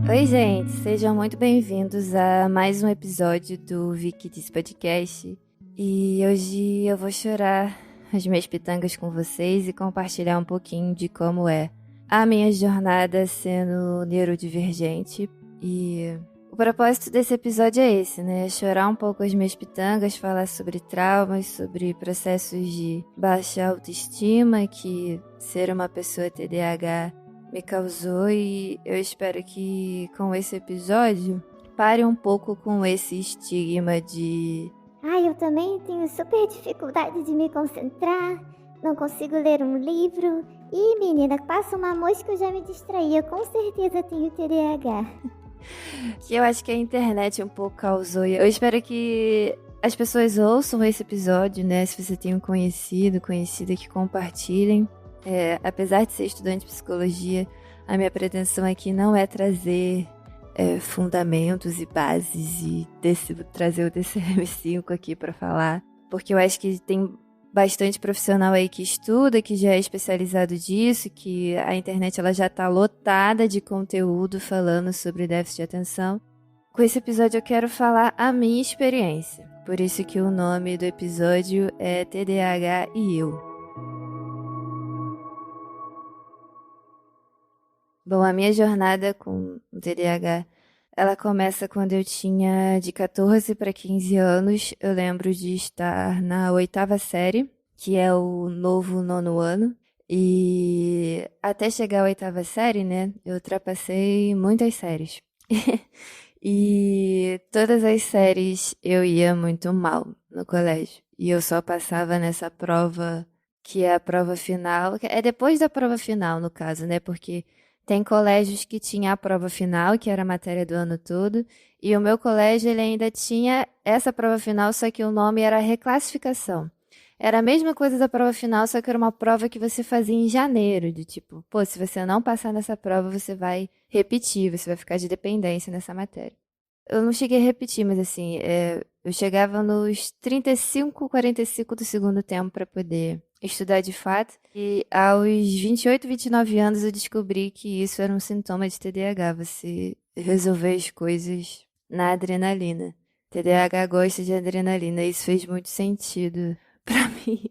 Oi, gente, sejam muito bem-vindos a mais um episódio do Vicky Diz Podcast. E hoje eu vou chorar as minhas pitangas com vocês e compartilhar um pouquinho de como é a minha jornada sendo neurodivergente. E o propósito desse episódio é esse, né? Chorar um pouco as minhas pitangas, falar sobre traumas, sobre processos de baixa autoestima que ser uma pessoa TDAH me causou, e eu espero que com esse episódio pare um pouco com esse estigma de Eu também tenho super dificuldade de me concentrar, não consigo ler um livro. E menina, passa uma mosca eu já me distraía, com certeza tenho TDAH. que eu acho que a internet um pouco causou. Eu espero que as pessoas ouçam esse episódio, né? Se você tem um conhecido, conhecida, que compartilhem. Apesar de ser estudante de psicologia, a minha pretensão aqui não é trazer fundamentos e bases e trazer o DCM-5 aqui para falar, porque eu acho que tem bastante profissional aí que estuda, que já é especializado disso, que a internet ela já está lotada de conteúdo falando sobre déficit de atenção. Com esse episódio eu quero falar a minha experiência, por isso que o nome do episódio é TDAH e eu. Bom, a minha jornada com o TDAH, ela começa quando eu tinha de 14 para 15 anos. Eu lembro de estar na 8ª série, que é o novo 9º ano. E até chegar à 8ª série, né, eu ultrapassei muitas séries. E todas as séries eu ia muito mal no colégio. E eu só passava nessa prova, que é a prova final. É depois da prova final, no caso, né, porque tem colégios que tinha a prova final, que era a matéria do ano todo, e o meu colégio ele ainda tinha essa prova final, só que o nome era reclassificação. Era a mesma coisa da prova final, só que era uma prova que você fazia em janeiro, de tipo, pô, se você não passar nessa prova, você vai repetir, você vai ficar de dependência nessa matéria. Eu não cheguei a repetir, mas assim, eu chegava nos 35, 45 do segundo tempo para poder estudar de fato. E aos 28, 29 anos eu descobri que isso era um sintoma de TDAH, você resolver as coisas na adrenalina. TDAH gosta de adrenalina, isso fez muito sentido pra mim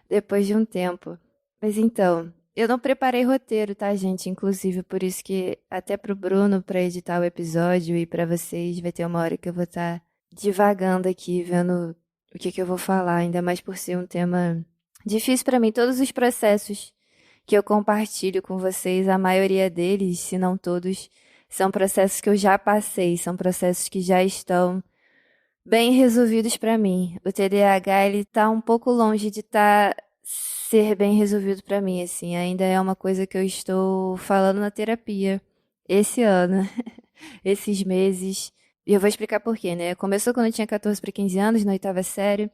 depois de um tempo. Mas então, eu não preparei roteiro, tá, gente? Inclusive, por isso que até pro Bruno, pra editar o episódio e pra vocês, vai ter uma hora que eu vou estar divagando aqui, vendo o que eu vou falar, ainda mais por ser um tema difícil pra mim. Todos os processos que eu compartilho com vocês, a maioria deles, se não todos, são processos que eu já passei, são processos que já estão bem resolvidos pra mim. O TDAH, ele tá um pouco longe de ser bem resolvido pra mim, assim. Ainda é uma coisa que eu estou falando na terapia esse ano, esses meses. E eu vou explicar por quê, né? Começou quando eu tinha 14 para 15 anos, na 8ª série.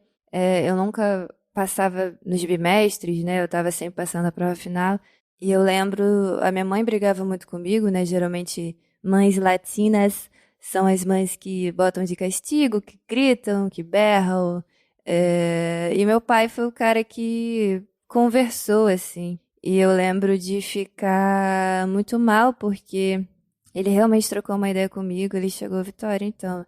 Eu nunca passava nos bimestres, né? Eu tava sempre passando a prova final. E eu lembro, a minha mãe brigava muito comigo, né? Geralmente, mães latinas são as mães que botam de castigo, que gritam, que berram. E meu pai foi o cara que conversou, assim. E eu lembro de ficar muito mal, porque ele realmente trocou uma ideia comigo, ele chegou à vitória. Então,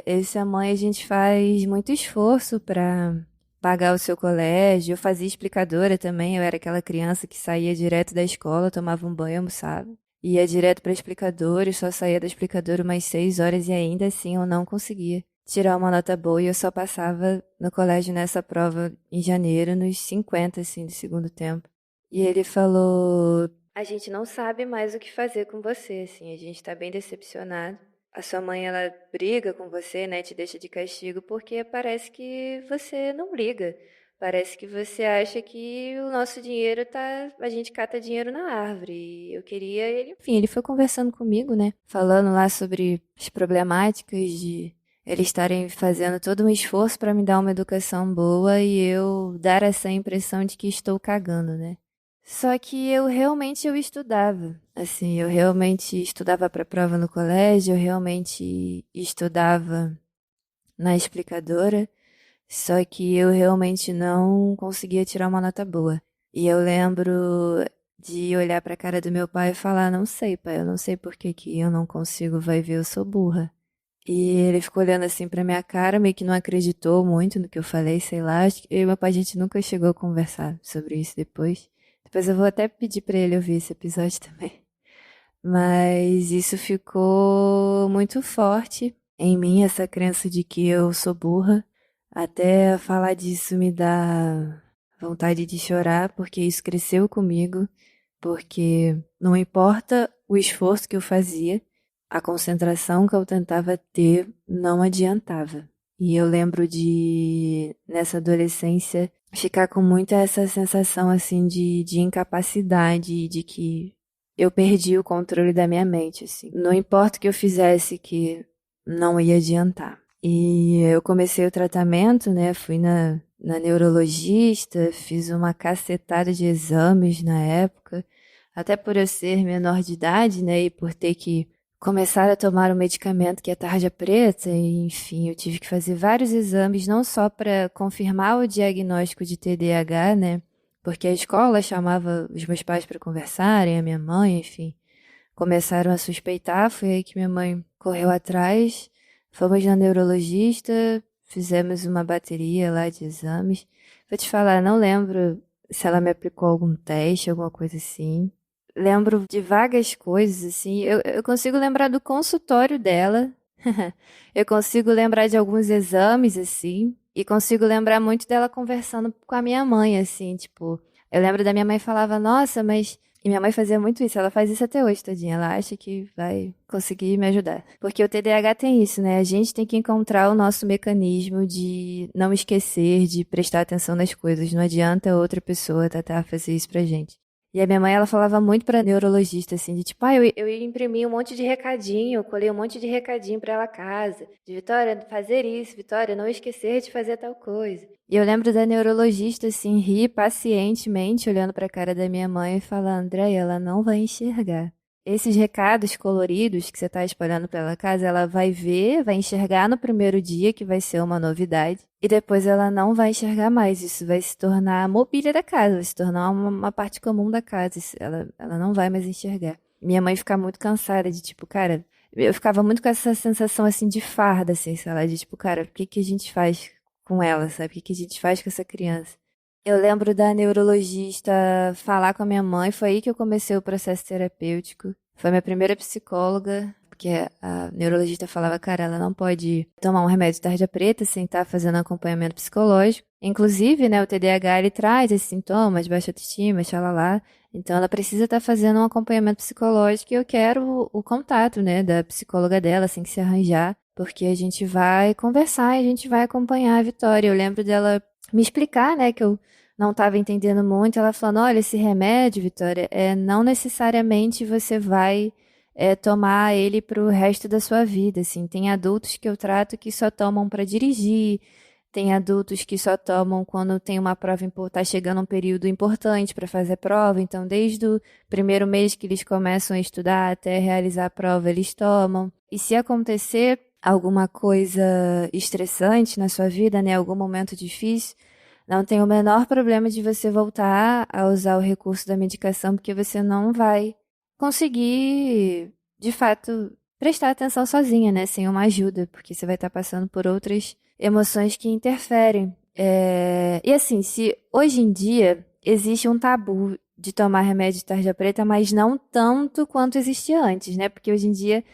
eu e sua mãe, a gente faz muito esforço para pagar o seu colégio. Eu fazia explicadora também, eu era aquela criança que saía direto da escola, tomava um banho, almoçava. Ia direto para explicadora e só saía da explicadora umas 6 horas e ainda assim eu não conseguia tirar uma nota boa e eu só passava no colégio nessa prova em janeiro, nos 50, assim, do segundo tempo. E ele falou: a gente não sabe mais o que fazer com você, assim, a gente tá bem decepcionado. A sua mãe, ela briga com você, né, te deixa de castigo porque parece que você não liga. Parece que você acha que o nosso dinheiro tá. A gente cata dinheiro na árvore. E eu queria. Enfim, ele foi conversando comigo, né? Falando lá sobre as problemáticas de eles estarem fazendo todo um esforço para me dar uma educação boa e eu dar essa impressão de que estou cagando, né? Só que eu estudava. Assim, eu realmente estudava para prova no colégio, eu realmente estudava na explicadora. Só que eu realmente não conseguia tirar uma nota boa. E eu lembro de olhar pra cara do meu pai e falar, não sei, pai, eu não sei por que que eu não consigo, vai ver, eu sou burra. E ele ficou olhando assim pra minha cara, meio que não acreditou muito no que eu falei, sei lá. Acho que eu e meu pai, a gente nunca chegou a conversar sobre isso depois. Depois eu vou até pedir pra ele ouvir esse episódio também. Mas isso ficou muito forte em mim, essa crença de que eu sou burra. Até falar disso me dá vontade de chorar, porque isso cresceu comigo, porque não importa o esforço que eu fazia, a concentração que eu tentava ter não adiantava. E eu lembro de, nessa adolescência, ficar com muita essa sensação assim de incapacidade, de que eu perdi o controle da minha mente, assim. Não importa o que eu fizesse que não ia adiantar. E eu comecei o tratamento, né? Fui na neurologista, fiz uma cacetada de exames na época, até por eu ser menor de idade, né? E por ter que começar a tomar o medicamento que é tarja preta, e, enfim, eu tive que fazer vários exames, não só para confirmar o diagnóstico de TDAH, né? Porque a escola chamava os meus pais para conversarem, a minha mãe, enfim. Começaram a suspeitar, foi aí que minha mãe correu atrás. Fomos na neurologista, fizemos uma bateria lá de exames. Vou te falar, não lembro se ela me aplicou algum teste, alguma coisa assim. Lembro de vagas coisas, assim. Eu consigo lembrar do consultório dela. Eu consigo lembrar de alguns exames, assim. E consigo lembrar muito dela conversando com a minha mãe, assim, tipo. Eu lembro da minha mãe falava, nossa, mas. E minha mãe fazia muito isso, ela faz isso até hoje, tadinha. Ela acha que vai conseguir me ajudar. Porque o TDAH tem isso, né? A gente tem que encontrar o nosso mecanismo de não esquecer, de prestar atenção nas coisas. Não adianta outra pessoa tentar fazer isso pra gente. E a minha mãe, ela falava muito pra neurologista, assim, de tipo, eu ia imprimir um monte de recadinho, eu colei um monte de recadinho pra ela casa. De Vitória, fazer isso, Vitória, não esquecer de fazer tal coisa. E eu lembro da neurologista, assim, rir pacientemente, olhando pra cara da minha mãe e falar, Andréia, ela não vai enxergar. Esses recados coloridos que você tá espalhando pela casa, ela vai ver, vai enxergar no primeiro dia, que vai ser uma novidade, e depois ela não vai enxergar mais. Isso vai se tornar a mobília da casa, vai se tornar uma parte comum da casa. Ela não vai mais enxergar. Minha mãe fica muito cansada de, tipo, cara, eu ficava muito com essa sensação, assim, de farda, assim, sei lá, de, tipo, cara, o que que a gente faz com ela, sabe? O que que a gente faz com essa criança? Eu lembro da neurologista falar com a minha mãe, foi aí que eu comecei o processo terapêutico. Foi minha primeira psicóloga, porque a neurologista falava, cara, ela não pode tomar um remédio de tarja preta sem estar fazendo acompanhamento psicológico. Inclusive, né, o TDAH, ele traz esses sintomas, baixa autoestima, xalala. Então, ela precisa estar fazendo um acompanhamento psicológico e eu quero o contato, né, da psicóloga dela, assim que se arranjar, porque a gente vai conversar e a gente vai acompanhar a Vitória. Eu lembro dela me explicar, né, que eu não estava entendendo muito, ela falando, olha, esse remédio, Vitória, não necessariamente você vai tomar ele para o resto da sua vida, assim. Tem adultos que eu trato que só tomam para dirigir, tem adultos que só tomam quando tem uma prova, tá chegando um período importante para fazer a prova, então desde o primeiro mês que eles começam a estudar até realizar a prova, eles tomam. E se acontecer alguma coisa estressante na sua vida, né, algum momento difícil, não tem o menor problema de você voltar a usar o recurso da medicação, porque você não vai conseguir, de fato, prestar atenção sozinha, né? Sem uma ajuda, porque você vai estar passando por outras emoções que interferem. E assim, se hoje em dia existe um tabu de tomar remédio de tarja preta, mas não tanto quanto existia antes, né? Porque hoje em dia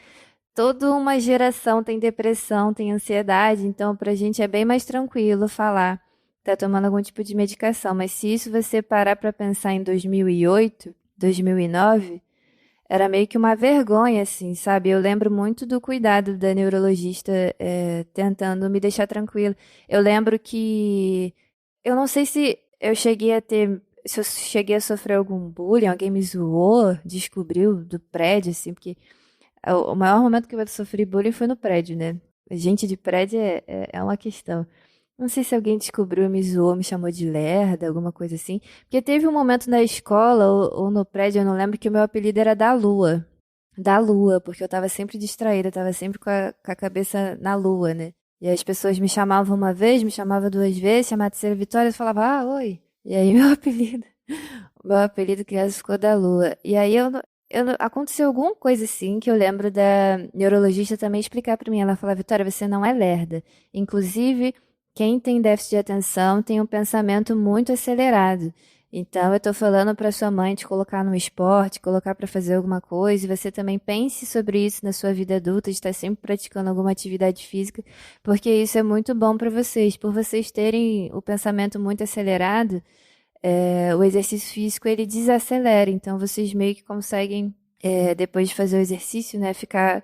toda uma geração tem depressão, tem ansiedade, então pra gente é bem mais tranquilo falar tá tomando algum tipo de medicação, mas se isso você parar para pensar em 2008, 2009, era meio que uma vergonha, assim, sabe? Eu lembro muito do cuidado da neurologista tentando me deixar tranquila. Eu lembro que, eu não sei se eu cheguei a sofrer algum bullying, alguém me zoou, descobriu do prédio, assim, porque o maior momento que eu sofri bullying foi no prédio, né? Gente de prédio é uma questão. Não sei se alguém descobriu, me zoou, me chamou de lerda, alguma coisa assim. Porque teve um momento na escola ou no prédio, eu não lembro, que o meu apelido era da Lua. Da Lua, porque eu tava sempre distraída, tava sempre com a cabeça na Lua, né? E as pessoas me chamavam uma vez, me chamavam duas vezes, chamava a terceira Vitória, eu falava, ah, oi. E aí meu apelido O meu apelido criança ficou da Lua. E aí aconteceu alguma coisa assim que eu lembro da neurologista também explicar pra mim. Ela falou, Vitória, você não é lerda. Inclusive, quem tem déficit de atenção tem um pensamento muito acelerado. Então, eu tô falando pra sua mãe te colocar no esporte, colocar pra fazer alguma coisa, e você também pense sobre isso na sua vida adulta, de estar sempre praticando alguma atividade física, porque isso é muito bom pra vocês. Por vocês terem o pensamento muito acelerado, o exercício físico ele desacelera, então vocês meio que conseguem, depois de fazer o exercício, né, ficar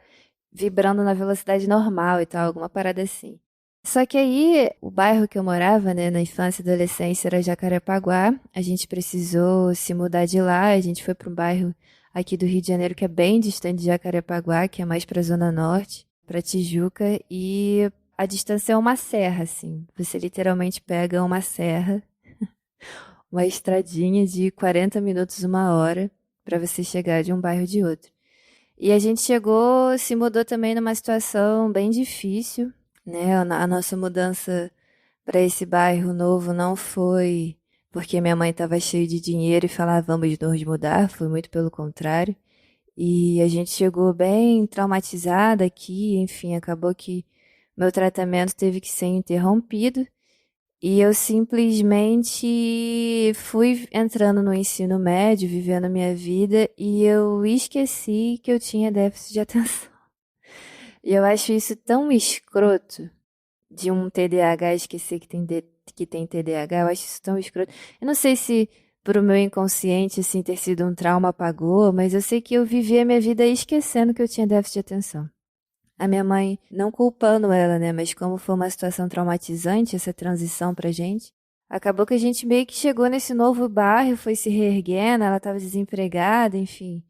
vibrando na velocidade normal e tal, alguma parada assim. Só que aí, o bairro que eu morava, né, na infância e adolescência era Jacarepaguá. A gente precisou se mudar de lá, a gente foi para um bairro aqui do Rio de Janeiro que é bem distante de Jacarepaguá, que é mais para a Zona Norte, para Tijuca, e a distância é uma serra, assim. Você literalmente pega uma serra, uma estradinha de 40 minutos, uma hora, para você chegar de um bairro de outro. E a gente chegou, se mudou também numa situação bem difícil, né? A nossa mudança para esse bairro novo não foi porque minha mãe estava cheia de dinheiro e falava vamos nos mudar, foi muito pelo contrário. E a gente chegou bem traumatizada aqui, enfim, acabou que meu tratamento teve que ser interrompido. E eu simplesmente fui entrando no ensino médio, vivendo a minha vida, e eu esqueci que eu tinha déficit de atenção. E eu acho isso tão escroto de um TDAH esquecer que tem TDAH, eu acho isso tão escroto. Eu não sei se pro meu inconsciente, assim, ter sido um trauma apagou, mas eu sei que eu vivi a minha vida esquecendo que eu tinha déficit de atenção. A minha mãe, não culpando ela, né, mas como foi uma situação traumatizante essa transição pra gente, acabou que a gente meio que chegou nesse novo bairro, foi se reerguendo, ela estava desempregada, enfim,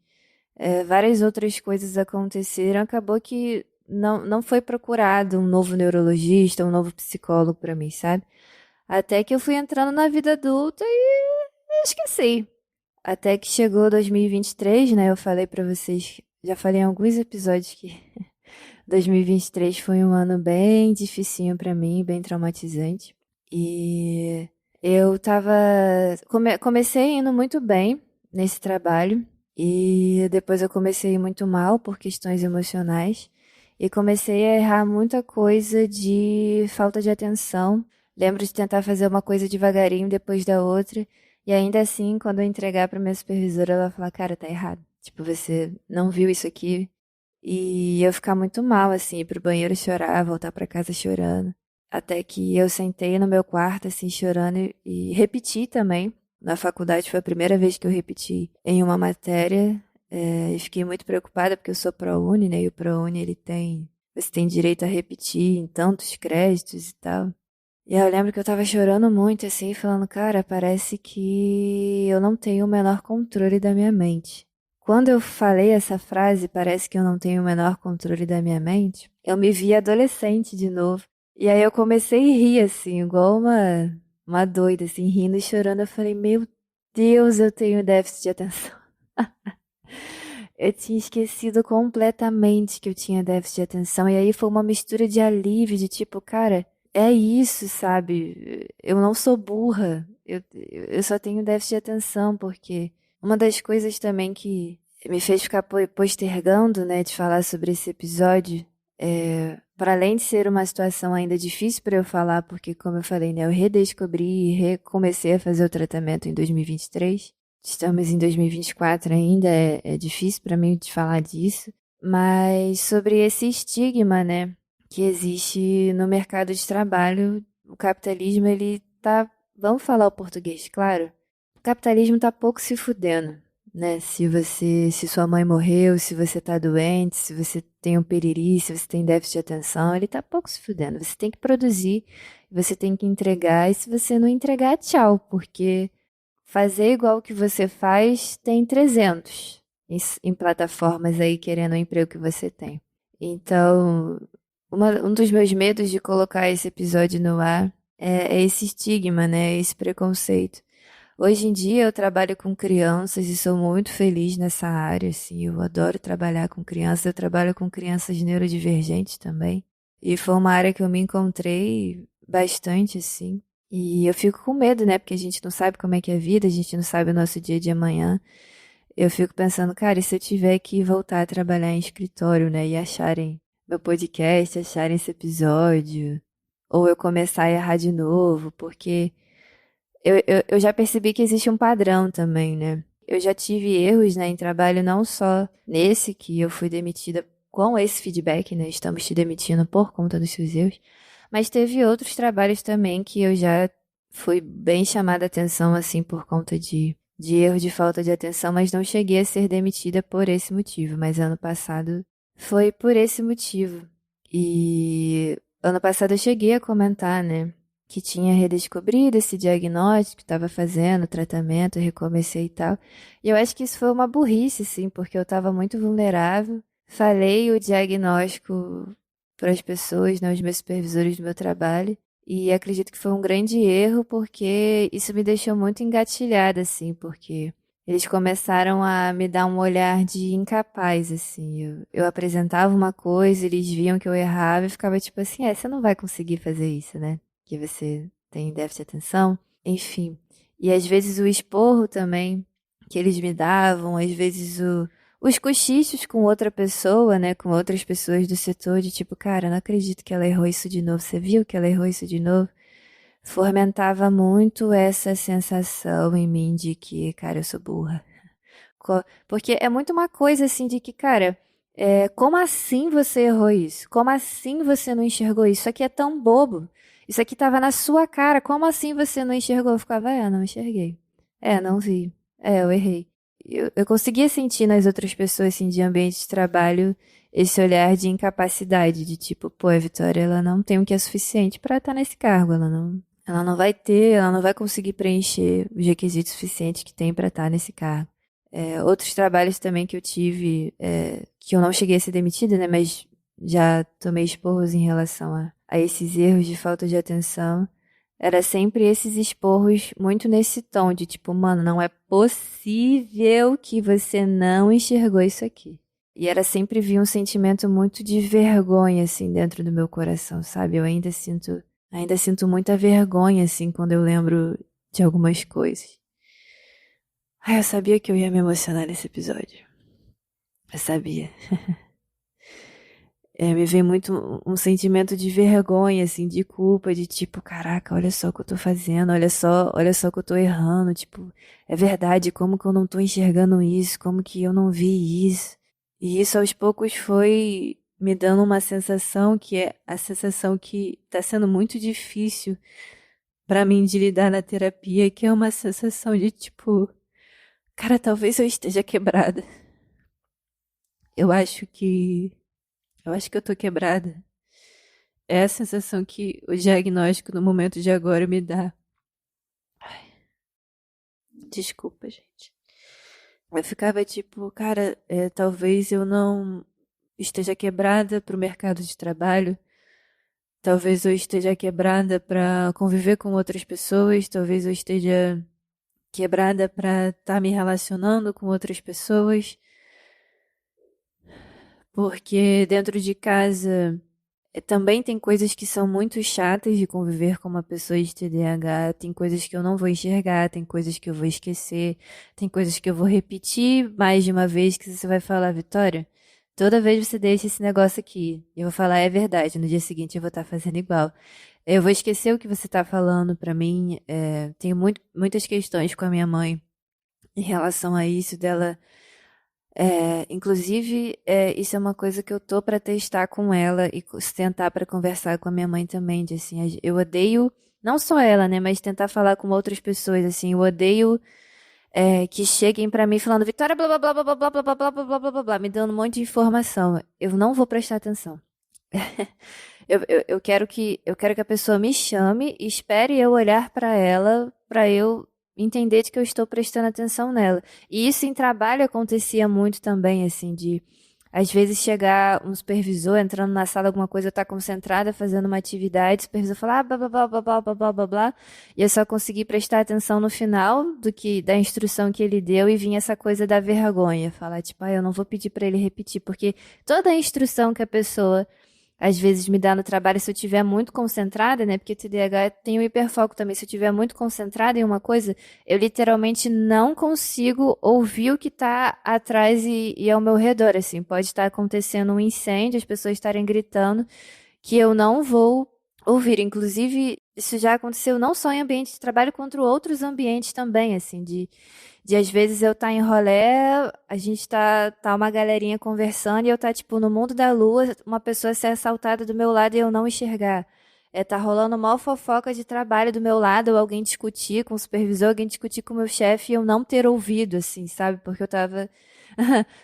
várias outras coisas aconteceram, acabou que não foi procurado um novo neurologista, um novo psicólogo pra mim, sabe? Até que eu fui entrando na vida adulta e esqueci. Até que chegou 2023, né? Eu falei pra vocês, já falei em alguns episódios que 2023 foi um ano bem dificinho pra mim, bem traumatizante. E eu tava. Comecei indo muito bem nesse trabalho. E depois eu comecei a ir muito mal por questões emocionais. E comecei a errar muita coisa de falta de atenção. Lembro de tentar fazer uma coisa devagarinho depois da outra. E ainda assim, quando eu entregar pra minha supervisora, ela vai falar: Cara, tá errado. Tipo, você não viu isso aqui. E eu ficar muito mal, assim, ir pro banheiro chorar, voltar pra casa chorando. Até que eu sentei no meu quarto, assim, chorando e repeti também. Na faculdade foi a primeira vez que eu repeti em uma matéria. E fiquei muito preocupada porque eu sou ProUni, né? E o ProUni, ele tem... Você tem direito a repetir em tantos créditos e tal. E eu lembro que eu tava chorando muito, assim, falando, cara, parece que eu não tenho o menor controle da minha mente. Quando eu falei essa frase, parece que eu não tenho o menor controle da minha mente, eu me vi adolescente de novo. E aí eu comecei a rir, assim, igual uma doida, assim, rindo e chorando. Eu falei, meu Deus, eu tenho déficit de atenção. Eu tinha esquecido completamente que eu tinha déficit de atenção. E aí foi uma mistura de alívio, de tipo, cara, é isso, sabe? Eu não sou burra. Eu só tenho déficit de atenção, porque uma das coisas também que me fez ficar postergando, né, de falar sobre esse episódio, para além de ser uma situação ainda difícil para eu falar, porque, como eu falei, né, eu redescobri e recomecei a fazer o tratamento em 2023. Estamos em 2024 ainda, é difícil para mim de falar disso, mas sobre esse estigma, né, que existe no mercado de trabalho, o capitalismo, ele tá, vamos falar o português, claro, o capitalismo tá pouco se fudendo, né, se sua mãe morreu, se você tá doente, se você tem um piriri, se você tem déficit de atenção, ele tá pouco se fudendo, você tem que produzir, você tem que entregar, e se você não entregar, tchau, porque fazer igual que você faz tem 300 em plataformas aí querendo o emprego que você tem. Então, um dos meus medos de colocar esse episódio no ar é esse estigma, né? Esse preconceito. Hoje em dia eu trabalho com crianças e sou muito feliz nessa área, assim. Eu adoro trabalhar com crianças. Eu trabalho com crianças neurodivergentes também. E foi uma área que eu me encontrei bastante, assim. E eu fico com medo, né? Porque a gente não sabe como é que é a vida, a gente não sabe o nosso dia de amanhã. Eu fico pensando, cara, e se eu tiver que voltar a trabalhar em escritório, né? E acharem meu podcast, acharem esse episódio, ou eu começar a errar de novo, porque eu já percebi que existe um padrão também, né? Eu já tive erros, né, em trabalho, não só nesse que eu fui demitida com esse feedback, né? Estamos te demitindo por conta dos seus erros. Mas teve outros trabalhos também que eu já fui bem chamada a atenção, assim, por conta de erro, de falta de atenção, mas não cheguei a ser demitida por esse motivo. Mas ano passado foi por esse motivo. E ano passado eu cheguei a comentar, né? Que tinha redescobrido esse diagnóstico, estava fazendo tratamento, recomecei e tal. E eu acho que isso foi uma burrice, sim, porque eu estava muito vulnerável. Falei o diagnóstico para as pessoas, né, os meus supervisores do meu trabalho, e acredito que foi um grande erro, porque isso me deixou muito engatilhada, assim, porque eles começaram a me dar um olhar de incapaz, assim. Eu apresentava uma coisa, eles viam que eu errava e ficava tipo assim, você não vai conseguir fazer isso, né? Que você tem déficit de atenção, enfim. E às vezes o esporro também que eles me davam, às vezes os cochichos com outra pessoa, né, com outras pessoas do setor, de tipo, cara, não acredito que ela errou isso de novo, você viu que ela errou isso de novo? Fomentava muito essa sensação em mim de que, cara, eu sou burra. Porque é muito uma coisa assim de que, cara, como assim você errou isso? Como assim você não enxergou isso? Isso aqui é tão bobo. Isso aqui tava na sua cara. Como assim você não enxergou? Eu ficava, não enxerguei. Não vi. Eu errei. Eu conseguia sentir nas outras pessoas, assim, de ambiente de trabalho, esse olhar de incapacidade, de tipo, pô, a Vitória, ela não tem o que é suficiente pra estar nesse cargo. Ela não vai ter, ela não vai conseguir preencher os requisitos suficientes que tem pra estar nesse cargo. Outros trabalhos também que eu tive, que eu não cheguei a ser demitida, né? Mas já tomei esporros em relação a esses erros de falta de atenção. Era sempre esses esporros muito nesse tom de tipo, mano, não é possível que você não enxergou isso aqui. E era sempre vir um sentimento muito de vergonha, assim, dentro do meu coração, sabe? Eu ainda sinto muita vergonha, assim, quando eu lembro de algumas coisas. Eu sabia que eu ia me emocionar nesse episódio. Eu sabia. Me vem muito um sentimento de vergonha, assim, de culpa, de tipo, caraca, olha só o que eu tô fazendo, olha só o que eu tô errando, tipo, é verdade, como que eu não tô enxergando isso, como que eu não vi isso. E isso aos poucos foi me dando uma sensação que é a sensação que tá sendo muito difícil pra mim de lidar na terapia, que é uma sensação de tipo, cara, talvez eu esteja quebrada. Eu acho que Eu acho que eu tô quebrada. É a sensação que o diagnóstico no momento de agora me dá. Ai, desculpa, gente. Eu ficava tipo, cara, talvez eu não esteja quebrada pro mercado de trabalho. Talvez eu esteja quebrada para conviver com outras pessoas. Talvez eu esteja quebrada para estar me relacionando com outras pessoas. Porque dentro de casa também tem coisas que são muito chatas de conviver com uma pessoa de TDAH. Tem coisas que eu não vou enxergar, tem coisas que eu vou esquecer, tem coisas que eu vou repetir mais de uma vez que você vai falar, Vitória, toda vez você deixa esse negócio aqui. Eu vou falar, é verdade, no dia seguinte eu vou estar fazendo igual. Eu vou esquecer o que você está falando pra mim. Tenho muitas questões com a minha mãe em relação a isso dela. Inclusive, isso é uma coisa que eu tô pra testar com ela e tentar pra conversar com a minha mãe também, de assim, eu odeio, não só ela, né, mas tentar falar com outras pessoas, assim, eu odeio que cheguem pra mim falando, Vitória, blá, blá, blá, blá, blá, blá, blá, blá, blá, blá, blá, blá, blá, me dando um monte de informação. Eu não vou prestar atenção. Eu quero que a pessoa me chame, espere eu olhar pra ela, pra eu entender de que eu estou prestando atenção nela. E isso em trabalho acontecia muito também, assim, de às vezes chegar um supervisor entrando na sala, alguma coisa, eu estar concentrada fazendo uma atividade, o supervisor falar blá blá blá blá blá blá blá blá blá, e eu só consegui prestar atenção no final da instrução que ele deu e vinha essa coisa da vergonha, falar tipo, eu não vou pedir para ele repetir, porque toda a instrução que a pessoa às vezes me dá no trabalho se eu estiver muito concentrada, né? Porque o TDAH tem o hiperfoco também. Se eu estiver muito concentrada em uma coisa, eu literalmente não consigo ouvir o que está atrás e ao meu redor, assim. Pode estar acontecendo um incêndio, as pessoas estarem gritando, que eu não vou ouvir. Inclusive, isso já aconteceu não só em ambiente de trabalho, quanto outros ambientes também, assim, de às vezes eu tá em rolê, a gente tá uma galerinha conversando e eu tá, tipo, no mundo da lua, uma pessoa ser assaltada do meu lado e eu não enxergar. Tá rolando uma fofoca de trabalho do meu lado, ou alguém discutir com o supervisor, alguém discutir com o meu chefe e eu não ter ouvido, assim, sabe? Porque eu tava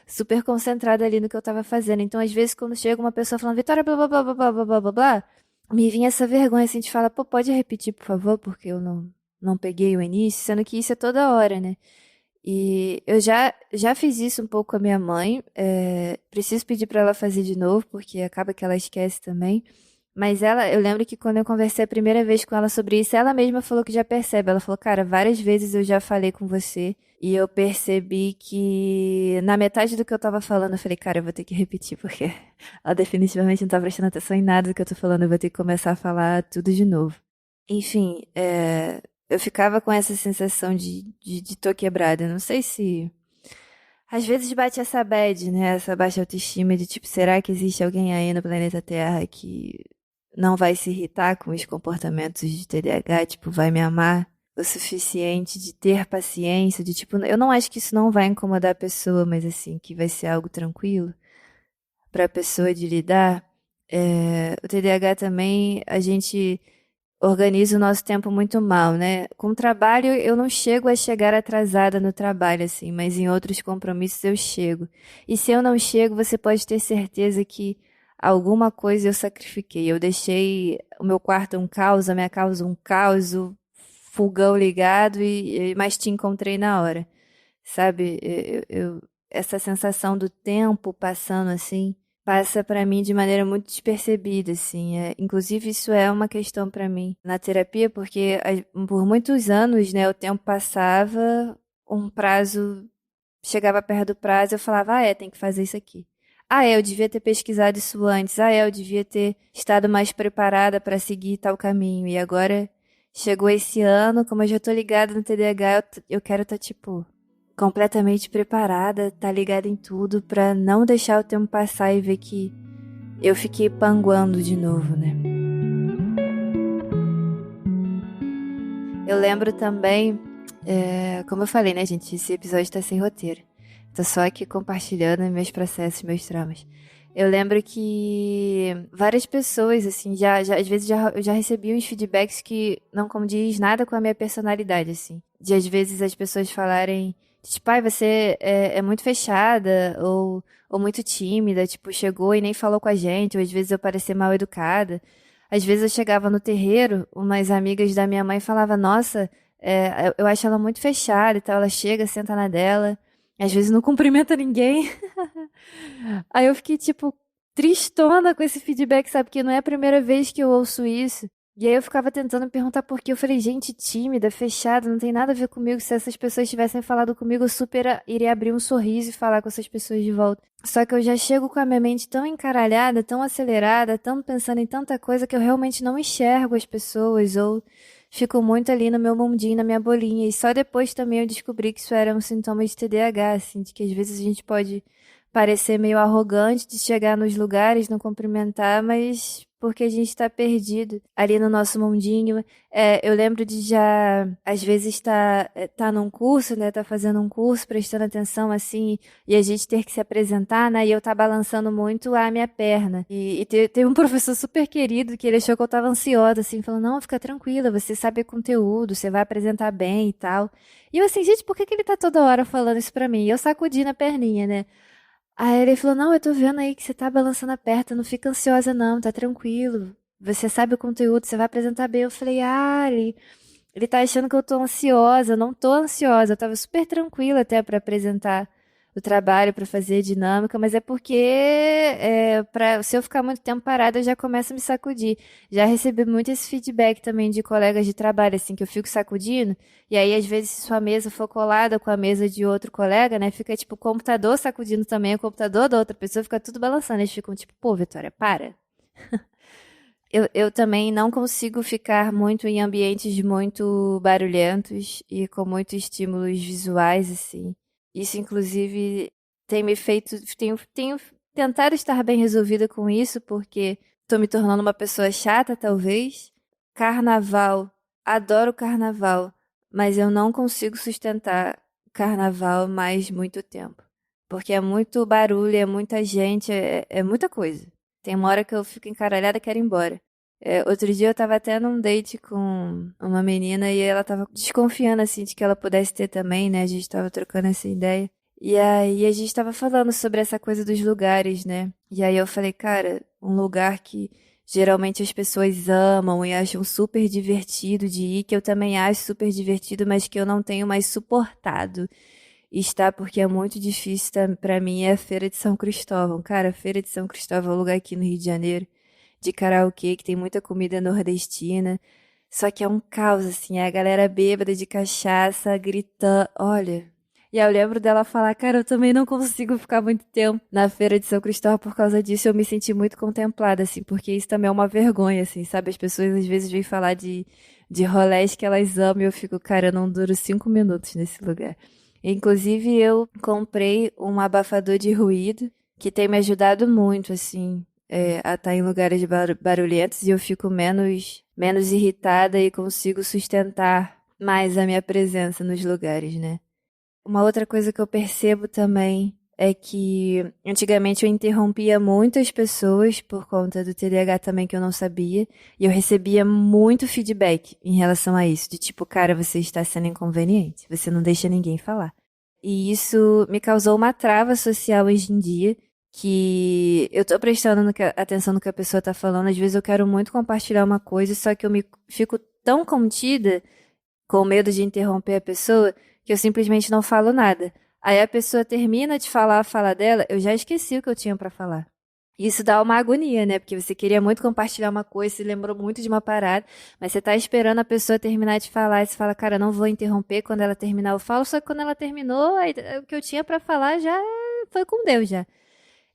super concentrada ali no que eu tava fazendo. Então, às vezes, quando chega uma pessoa falando, Vitória, blá, blá, blá, blá, blá, blá, blá, blá, blá, me vinha essa vergonha, assim, de falar, pô, pode repetir, por favor, porque eu não peguei o início, sendo que isso é toda hora, né? E eu já fiz isso um pouco com a minha mãe. Preciso pedir para ela fazer de novo, porque acaba que ela esquece também. Mas eu lembro que quando eu conversei a primeira vez com ela sobre isso, ela mesma falou que já percebe. Ela falou, cara, várias vezes eu já falei com você e eu percebi que na metade do que eu tava falando, eu falei, cara, eu vou ter que repetir, porque ela definitivamente não tá prestando atenção em nada do que eu tô falando, eu vou ter que começar a falar tudo de novo. Enfim, eu ficava com essa sensação de tô quebrada. Eu não sei se. Às vezes bate essa bad, né? Essa baixa autoestima de tipo, será que existe alguém aí no planeta Terra que não vai se irritar com os comportamentos de TDAH? Tipo, vai me amar o suficiente de ter paciência? De tipo, eu não acho que isso não vai incomodar a pessoa, mas assim, que vai ser algo tranquilo pra pessoa de lidar. O TDAH também, a gente organizo o nosso tempo muito mal, né? Com o trabalho, eu não chego a chegar atrasada no trabalho, assim, mas em outros compromissos eu chego. E se eu não chego, você pode ter certeza que alguma coisa eu sacrifiquei. Eu deixei o meu quarto um caos, a minha casa um caos, o fogão ligado, mas te encontrei na hora, sabe? Essa sensação do tempo passando assim passa pra mim de maneira muito despercebida, assim. Inclusive, isso é uma questão pra mim na terapia, porque por muitos anos, né, o tempo passava, um prazo chegava perto do prazo, eu falava, tem que fazer isso aqui. Eu devia ter pesquisado isso antes. Eu devia ter estado mais preparada para seguir tal caminho. E agora chegou esse ano, como eu já tô ligada no TDAH, eu quero estar, tipo, completamente preparada, tá ligada em tudo pra não deixar o tempo passar e ver que eu fiquei panguando de novo, né? Eu lembro também, como eu falei, né, gente, esse episódio tá sem roteiro. Tô só aqui compartilhando meus processos, meus traumas. Eu lembro que várias pessoas, assim, às vezes eu já recebi uns feedbacks que não condiz nada com a minha personalidade, assim. De às vezes as pessoas falarem, tipo, você é muito fechada, ou muito tímida, tipo, chegou e nem falou com a gente, ou às vezes eu parecia mal educada. Às vezes eu chegava no terreiro, umas amigas da minha mãe falavam, nossa, eu acho ela muito fechada e tal, ela chega, senta na dela, às vezes não cumprimenta ninguém. Aí eu fiquei, tipo, tristona com esse feedback, sabe? Porque não é a primeira vez que eu ouço isso. E aí eu ficava tentando me perguntar por quê. Eu falei, gente, tímida, fechada, não tem nada a ver comigo. Se essas pessoas tivessem falado comigo, eu super iria abrir um sorriso e falar com essas pessoas de volta. Só que eu já chego com a minha mente tão encaralhada, tão acelerada, tão pensando em tanta coisa que eu realmente não enxergo as pessoas ou fico muito ali no meu mundinho, na minha bolinha. E só depois também eu descobri que isso era um sintoma de TDAH, assim, de que às vezes a gente pode parecer meio arrogante de chegar nos lugares, não cumprimentar, mas porque a gente tá perdido ali no nosso mundinho. Eu lembro de já, às vezes, tá num curso, né? Tá fazendo um curso, prestando atenção, assim, e a gente ter que se apresentar, né? E eu tá balançando muito a minha perna. E teve um professor super querido que ele achou que eu tava ansiosa, assim, falando, não, fica tranquila, você sabe conteúdo, você vai apresentar bem e tal. E eu assim, gente, por que ele tá toda hora falando isso pra mim? E eu sacudi na perninha, né? Aí ele falou, não, eu tô vendo aí que você tá balançando a perna, não fica ansiosa não, tá tranquilo. Você sabe o conteúdo, você vai apresentar bem. Eu falei, ele tá achando que eu tô ansiosa. Eu não tô ansiosa, eu tava super tranquila até pra apresentar o trabalho, pra fazer a dinâmica, mas é porque se eu ficar muito tempo parada, eu já começo a me sacudir. Já recebi muito esse feedback também de colegas de trabalho, assim, que eu fico sacudindo, e aí às vezes se sua mesa for colada com a mesa de outro colega, né, fica tipo o computador sacudindo também, o computador da outra pessoa fica tudo balançando. Eles ficam tipo, pô, Vitória, para. Eu também não consigo ficar muito em ambientes muito barulhentos e com muitos estímulos visuais, assim. Isso, inclusive, tem me feito. Tenho tentado estar bem resolvida com isso, porque tô me tornando uma pessoa chata, talvez. Carnaval. Adoro carnaval, mas eu não consigo sustentar carnaval mais muito tempo. Porque é muito barulho, é muita gente, é muita coisa. Tem uma hora que eu fico encaralhada e quero ir embora. Outro dia eu tava até num date com uma menina e ela tava desconfiando, assim, de que ela pudesse ter também, né? A gente tava trocando essa ideia. E aí a gente tava falando sobre essa coisa dos lugares, né? E aí eu falei, cara, um lugar que geralmente as pessoas amam e acham super divertido de ir, que eu também acho super divertido, mas que eu não tenho mais suportado estar porque é muito difícil pra mim é a Feira de São Cristóvão. Cara, a Feira de São Cristóvão é um lugar aqui no Rio de Janeiro de karaokê que tem muita comida nordestina. Só que é um caos, assim, é a galera bêbada de cachaça, gritando. Olha. E aí eu lembro dela falar, cara, eu também não consigo ficar muito tempo na Feira de São Cristóvão por causa disso. Eu me senti muito contemplada, assim, porque isso também é uma vergonha, assim, sabe? As pessoas às vezes vêm falar de rolés que elas amam e eu fico, cara, eu não duro 5 minutos nesse lugar. Inclusive, eu comprei um abafador de ruído que tem me ajudado muito, assim, a estar em lugares barulhentos e eu fico menos irritada e consigo sustentar mais a minha presença nos lugares, né? Uma outra coisa que eu percebo também é que antigamente eu interrompia muitas pessoas por conta do TDAH também que eu não sabia, e eu recebia muito feedback em relação a isso, de tipo, cara, você está sendo inconveniente, você não deixa ninguém falar. E isso me causou uma trava social hoje em dia, que eu tô prestando atenção no que a pessoa tá falando, às vezes eu quero muito compartilhar uma coisa, só que eu me fico tão contida com medo de interromper a pessoa, que eu simplesmente não falo nada. Aí a pessoa termina de falar a fala dela, eu já esqueci o que eu tinha pra falar. Isso dá uma agonia, né? Porque você queria muito compartilhar uma coisa, se lembrou muito de uma parada, mas você tá esperando a pessoa terminar de falar e você fala, cara, não vou interromper, quando ela terminar eu falo, só que quando ela terminou, aí, o que eu tinha pra falar já foi com Deus já.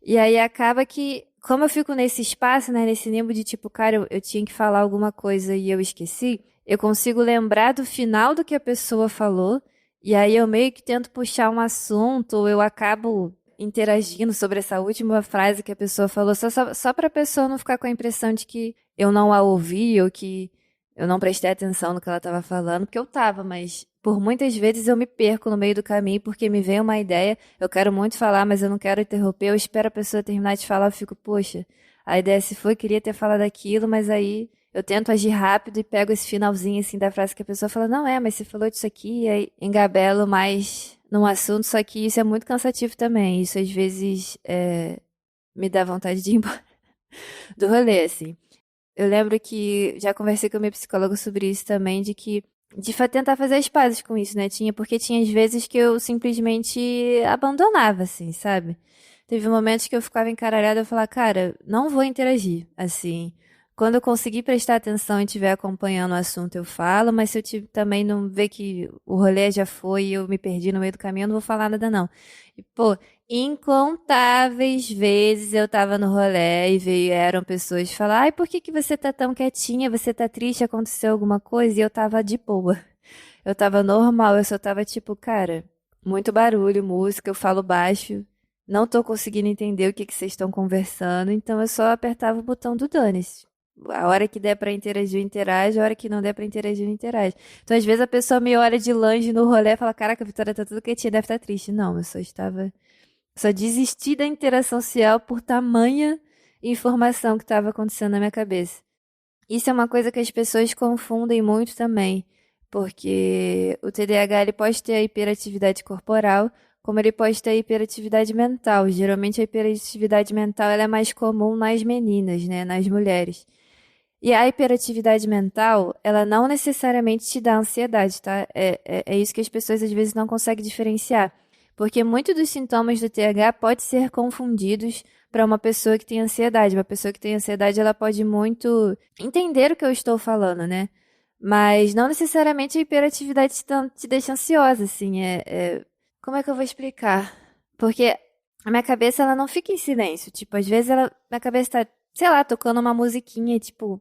E aí acaba que, como eu fico nesse espaço, né, nesse limbo de tipo, cara, eu tinha que falar alguma coisa e eu esqueci, eu consigo lembrar do final do que a pessoa falou, e aí eu meio que tento puxar um assunto, ou eu acabo interagindo sobre essa última frase que a pessoa falou, só para a pessoa não ficar com a impressão de que eu não a ouvi ou que eu não prestei atenção no que ela estava falando, porque eu tava, mas por muitas vezes eu me perco no meio do caminho porque me vem uma ideia, eu quero muito falar, mas eu não quero interromper, eu espero a pessoa terminar de falar, eu fico, poxa, a ideia se foi, queria ter falado aquilo, mas aí eu tento agir rápido e pego esse finalzinho assim da frase que a pessoa fala, não mas você falou disso aqui, e aí engabelo mais num assunto, só que isso é muito cansativo também, isso às vezes me dá vontade de ir embora do rolê, assim. Eu lembro que já conversei com a minha psicóloga sobre isso também, de tentar fazer as pazes com isso, né? Porque tinha às vezes que eu simplesmente abandonava, assim, sabe? Teve momentos que eu ficava encaralhada e eu falava, cara, não vou interagir, assim. Quando eu conseguir prestar atenção e estiver acompanhando o assunto, eu falo, mas se eu também não ver que o rolê já foi e eu me perdi no meio do caminho, eu não vou falar nada, não. E, pô, incontáveis vezes eu tava no rolê e vieram pessoas falar, ai, por que que você tá tão quietinha? Você tá triste? Aconteceu alguma coisa? E eu tava de boa. Eu tava normal, eu só tava tipo, cara, muito barulho, música, eu falo baixo, não tô conseguindo entender o que que vocês estão conversando, então eu só apertava o botão do dane-se. A hora que der pra interagir, interage, a hora que não der pra interagir, não interage. Então, às vezes, a pessoa me olha de longe no rolê e fala, caraca, a Vitória tá tudo quietinha, deve estar triste. Não, eu só desisti da interação social por tamanha informação que estava acontecendo na minha cabeça. Isso é uma coisa que as pessoas confundem muito também, porque o TDAH ele pode ter a hiperatividade corporal, como ele pode ter a hiperatividade mental. Geralmente a hiperatividade mental ela é mais comum nas meninas, né, nas mulheres. E a hiperatividade mental, ela não necessariamente te dá ansiedade, tá? É isso que as pessoas às vezes não conseguem diferenciar. Porque muitos dos sintomas do TH pode ser confundidos para uma pessoa que tem ansiedade. Uma pessoa que tem ansiedade, ela pode muito entender o que eu estou falando, né? Mas não necessariamente a hiperatividade te deixa ansiosa, assim. Como é que eu vou explicar? Porque a minha cabeça, ela não fica em silêncio. Tipo, às vezes minha cabeça tá sei lá, tocando uma musiquinha, tipo.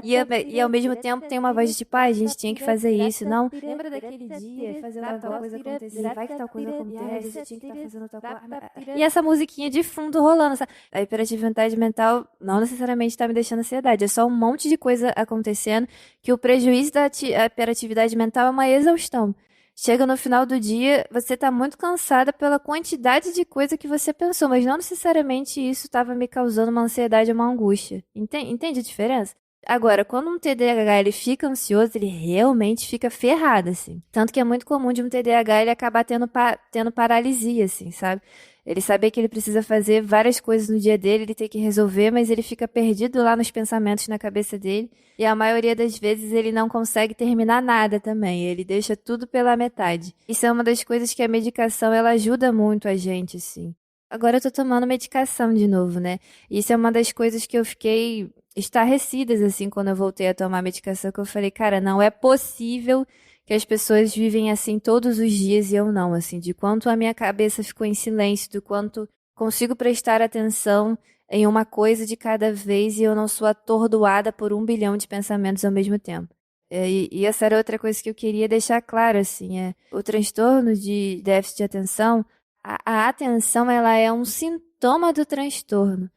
E ao mesmo tempo tem uma voz de tipo, a gente tinha que fazer isso. Não, lembra daquele dia, fazer tal coisa acontecer, vai que tal coisa acontece, você tinha que estar fazendo tal coisa. E essa musiquinha de fundo rolando, sabe? A hiperatividade mental não necessariamente tá me deixando ansiedade, é só um monte de coisa acontecendo que o prejuízo da hiperatividade mental é uma exaustão. Chega no final do dia, você tá muito cansada pela quantidade de coisa que você pensou, mas não necessariamente isso estava me causando uma ansiedade ou uma angústia. Entende a diferença? Agora, quando um TDAH ele fica ansioso, ele realmente fica ferrado, assim. Tanto que é muito comum de um TDAH ele acabar tendo paralisia, assim, sabe? Ele saber que ele precisa fazer várias coisas no dia dele, ele tem que resolver, mas ele fica perdido lá nos pensamentos na cabeça dele. E a maioria das vezes ele não consegue terminar nada também, ele deixa tudo pela metade. Isso é uma das coisas que a medicação ela ajuda muito a gente, assim. Agora eu tô tomando medicação de novo, né? Isso é uma das coisas que eu fiquei estarrecidas, assim, quando eu voltei a tomar medicação, que eu falei, cara, não é possível que as pessoas vivem assim todos os dias e eu não, assim, de quanto a minha cabeça ficou em silêncio, do quanto consigo prestar atenção em uma coisa de cada vez e eu não sou atordoada por 1 bilhão de pensamentos ao mesmo tempo. E essa era outra coisa que eu queria deixar claro, assim, o transtorno de déficit de atenção, a atenção, ela é um sintoma do transtorno,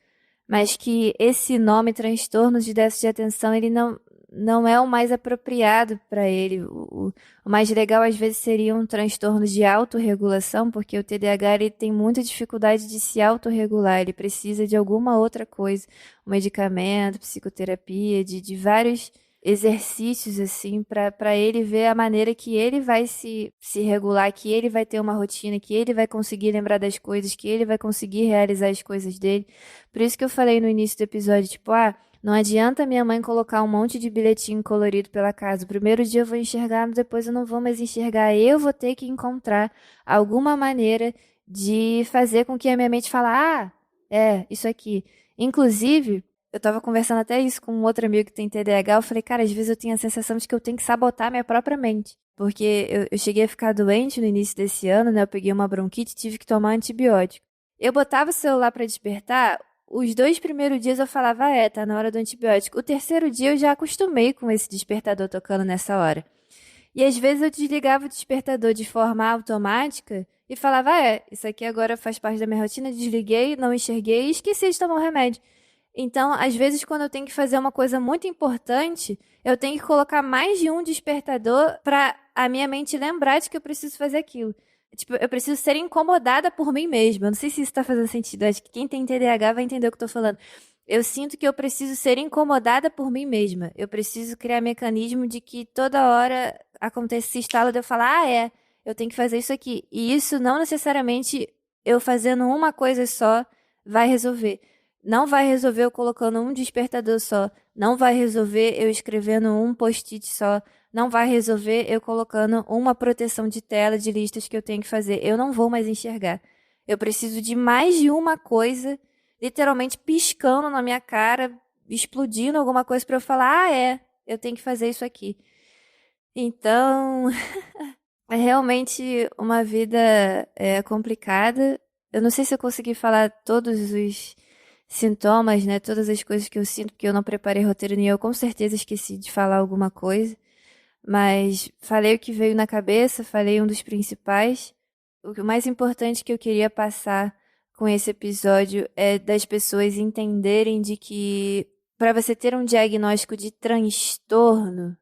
mas que esse nome transtorno de déficit de atenção, ele não é o mais apropriado para ele. O mais legal, às vezes, seria um transtorno de autorregulação, porque o TDAH ele tem muita dificuldade de se autorregular, ele precisa de alguma outra coisa, um medicamento, psicoterapia, de vários exercícios, assim, para ele ver a maneira que ele vai se regular, que ele vai ter uma rotina, que ele vai conseguir lembrar das coisas, que ele vai conseguir realizar as coisas dele. Por isso que eu falei no início do episódio, tipo, não adianta minha mãe colocar um monte de bilhetinho colorido pela casa. O primeiro dia eu vou enxergar, depois eu não vou mais enxergar. Eu vou ter que encontrar alguma maneira de fazer com que a minha mente fale, isso aqui. Inclusive, eu tava conversando até isso com um outro amigo que tem TDAH. Eu falei, cara, às vezes eu tenho a sensação de que eu tenho que sabotar minha própria mente. Porque eu cheguei a ficar doente no início desse ano, né? Eu peguei uma bronquite e tive que tomar antibiótico. Eu botava o celular pra despertar, os 2 primeiros dias eu falava, tá na hora do antibiótico. O terceiro dia eu já acostumei com esse despertador tocando nessa hora. E às vezes eu desligava o despertador de forma automática e falava, isso aqui agora faz parte da minha rotina, desliguei, não enxerguei e esqueci de tomar o remédio. Então, às vezes, quando eu tenho que fazer uma coisa muito importante, eu tenho que colocar mais de um despertador para a minha mente lembrar de que eu preciso fazer aquilo. Tipo, eu preciso ser incomodada por mim mesma. Eu não sei se isso tá fazendo sentido. Acho que quem tem TDAH vai entender o que eu tô falando. Eu sinto que eu preciso ser incomodada por mim mesma. Eu preciso criar mecanismo de que toda hora acontece esse estalo de eu falar, eu tenho que fazer isso aqui. E isso não necessariamente eu fazendo uma coisa só vai resolver. Não vai resolver eu colocando um despertador só. Não vai resolver eu escrevendo um post-it só. Não vai resolver eu colocando uma proteção de tela de listas que eu tenho que fazer. Eu não vou mais enxergar. Eu preciso de mais de uma coisa, literalmente piscando na minha cara, explodindo alguma coisa para eu falar, eu tenho que fazer isso aqui. Então, é realmente uma vida complicada. Eu não sei se eu consegui falar todos os sintomas, né? Todas as coisas que eu sinto, porque eu não preparei roteiro nenhum. Eu com certeza esqueci de falar alguma coisa. Mas falei o que veio na cabeça, falei um dos principais. O mais importante que eu queria passar com esse episódio é das pessoas entenderem de que para você ter um diagnóstico de transtorno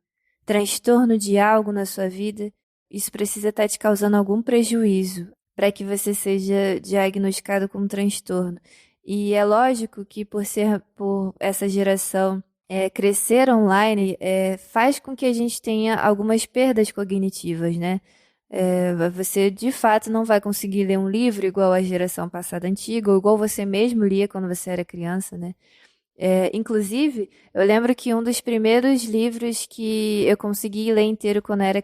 de algo na sua vida, isso precisa estar te causando algum prejuízo para que você seja diagnosticado com um transtorno. E é lógico que por essa geração crescer online faz com que a gente tenha algumas perdas cognitivas, né? Você de fato não vai conseguir ler um livro igual a geração passada antiga, ou igual você mesmo lia quando você era criança, né? Inclusive, eu lembro que um dos primeiros livros que eu consegui ler inteiro quando eu era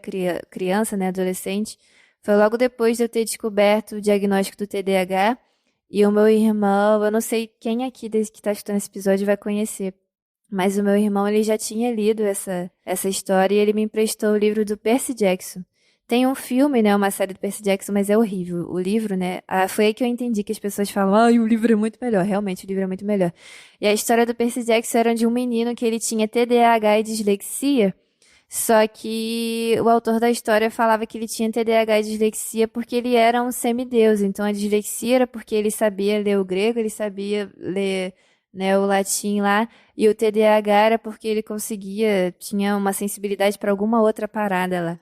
criança, né, adolescente, foi logo depois de eu ter descoberto o diagnóstico do TDAH. E o meu irmão, eu não sei quem aqui que está escutando esse episódio vai conhecer, mas o meu irmão ele já tinha lido essa história e ele me emprestou o livro do Percy Jackson. Tem um filme, né, uma série do Percy Jackson, mas é horrível. O livro, né, foi aí que eu entendi que as pessoas falam, o livro é muito melhor. Realmente, o livro é muito melhor. E a história do Percy Jackson era de um menino que ele tinha TDAH e dislexia, só que o autor da história falava que ele tinha TDAH e dislexia porque ele era um semideus. Então a dislexia era porque ele sabia ler o grego, ele sabia ler, né, o latim lá, e o TDAH era porque ele tinha uma sensibilidade para alguma outra parada lá.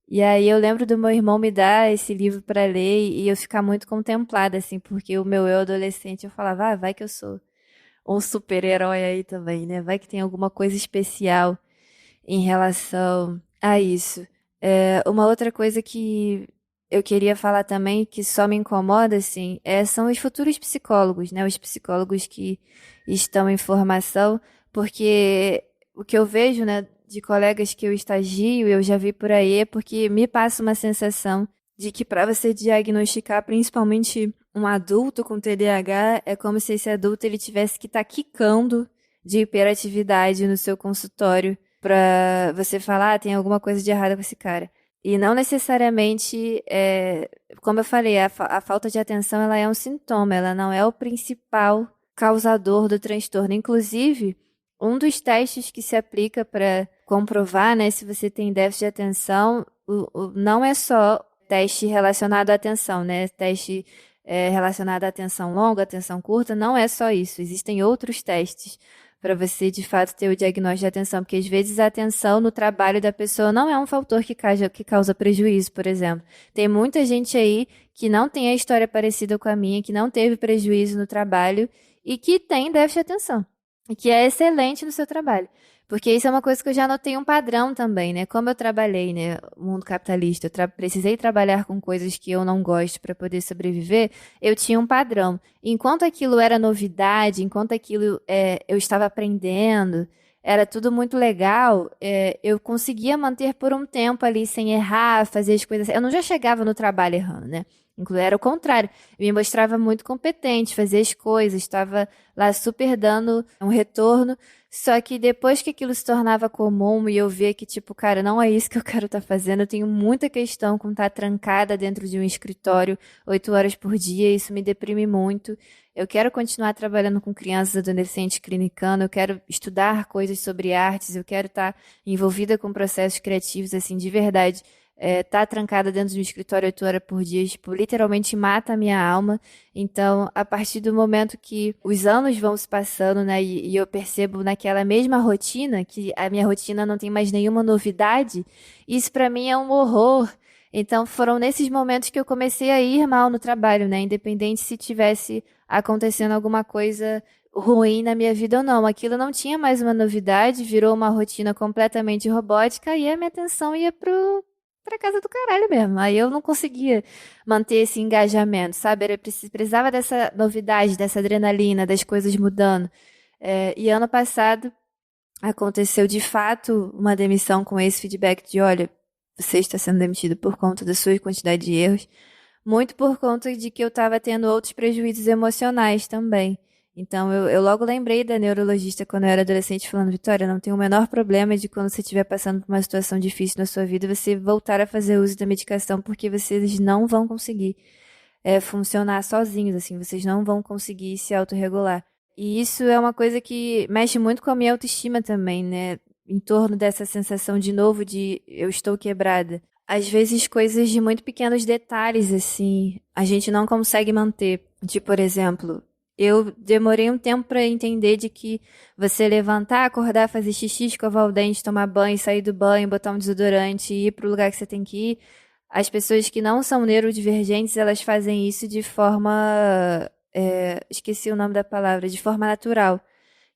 E aí eu lembro do meu irmão me dar esse livro para ler e eu ficar muito contemplada, assim, porque o meu eu adolescente, eu falava, vai que eu sou um super-herói aí também, né? Vai que tem alguma coisa especial em relação a isso. Uma outra coisa que eu queria falar também, que só me incomoda, assim, são os futuros psicólogos, né? Os psicólogos que estão em formação, porque o que eu vejo, né, de colegas que eu estagio, eu já vi por aí, é porque me passa uma sensação de que para você diagnosticar principalmente um adulto com TDAH, é como se esse adulto ele tivesse que estar quicando de hiperatividade no seu consultório para você falar, tem alguma coisa de errado com esse cara. E não necessariamente, como eu falei, a falta de atenção ela é um sintoma, ela não é o principal causador do transtorno. Inclusive, um dos testes que se aplica para comprovar, né, se você tem déficit de atenção, não é só teste relacionado à atenção, né? Teste relacionado à atenção longa, atenção curta, não é só isso. Existem outros testes para você, de fato, ter o diagnóstico de atenção, porque às vezes a atenção no trabalho da pessoa não é um fator que causa prejuízo, por exemplo. Tem muita gente aí que não tem a história parecida com a minha, que não teve prejuízo no trabalho e que tem déficit de atenção, e que é excelente no seu trabalho. Porque isso é uma coisa que eu já notei um padrão também, né? Como eu trabalhei, né, no mundo capitalista, precisei trabalhar com coisas que eu não gosto para poder sobreviver, eu tinha um padrão. Enquanto aquilo era novidade, enquanto aquilo eu estava aprendendo, era tudo muito legal, eu conseguia manter por um tempo ali sem errar, fazer as coisas. Eu não já chegava no trabalho errando, né? Inclusive, era o contrário. Eu me mostrava muito competente, fazia as coisas, estava lá super dando um retorno. Só que depois que aquilo se tornava comum e eu via que, tipo, cara, não é isso que eu quero estar fazendo, eu tenho muita questão com estar trancada dentro de um escritório 8 horas por dia, isso me deprime muito. Eu quero continuar trabalhando com crianças e adolescentes clinicando, eu quero estudar coisas sobre artes, eu quero estar envolvida com processos criativos, assim, de verdade. Tá trancada dentro de um escritório 8 horas por dia, tipo, literalmente mata a minha alma. Então, a partir do momento que os anos vão se passando, né, e eu percebo naquela mesma rotina, que a minha rotina não tem mais nenhuma novidade, isso pra mim é um horror. Então, foram nesses momentos que eu comecei a ir mal no trabalho, né, independente se tivesse acontecendo alguma coisa ruim na minha vida ou não. Aquilo não tinha mais uma novidade, virou uma rotina completamente robótica e a minha atenção ia pra casa do caralho mesmo. Aí eu não conseguia manter esse engajamento, sabe? Precisava dessa novidade, dessa adrenalina, das coisas mudando. E ano passado aconteceu de fato uma demissão com esse feedback de, olha, você está sendo demitido por conta da sua quantidade de erros, muito por conta de que eu estava tendo outros prejuízos emocionais também. Então, eu logo lembrei da neurologista quando eu era adolescente, falando, Vitória, não tem o menor problema de quando você estiver passando por uma situação difícil na sua vida, você voltar a fazer uso da medicação, porque vocês não vão conseguir funcionar sozinhos, assim, vocês não vão conseguir se autorregular. E isso é uma coisa que mexe muito com a minha autoestima também, né? Em torno dessa sensação de novo de eu estou quebrada. Às vezes coisas de muito pequenos detalhes, assim, a gente não consegue manter. De, por exemplo, eu demorei um tempo para entender de que você levantar, acordar, fazer xixi, escovar o dente, tomar banho, sair do banho, botar um desodorante e ir pro lugar que você tem que ir. As pessoas que não são neurodivergentes, elas fazem isso de forma... esqueci o nome da palavra, de forma natural.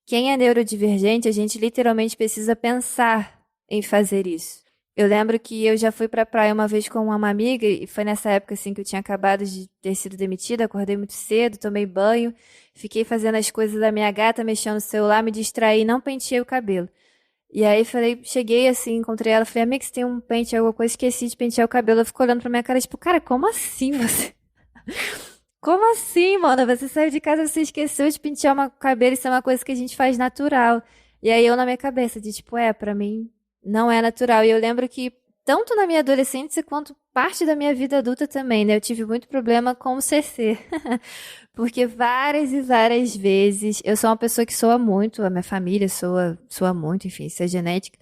Quem é neurodivergente, a gente literalmente precisa pensar em fazer isso. Eu lembro que eu já fui pra praia uma vez com uma amiga, e foi nessa época assim que eu tinha acabado de ter sido demitida, acordei muito cedo, tomei banho, fiquei fazendo as coisas da minha gata, mexendo no celular, me distraí, não penteei o cabelo. E aí cheguei assim, encontrei ela, falei, amiga, você tem um pente, alguma coisa, esqueci de pentear o cabelo. Ela ficou olhando pra minha cara, tipo, cara, como assim você? Como assim, mano? Você saiu de casa, você esqueceu de pentear o cabelo, isso é uma coisa que a gente faz natural. E aí eu na minha cabeça, de tipo, pra mim não é natural. E eu lembro que tanto na minha adolescência quanto parte da minha vida adulta também, né? Eu tive muito problema com o CC. Porque várias e várias vezes, eu sou uma pessoa que soa muito, a minha família soa muito, enfim, isso é genética.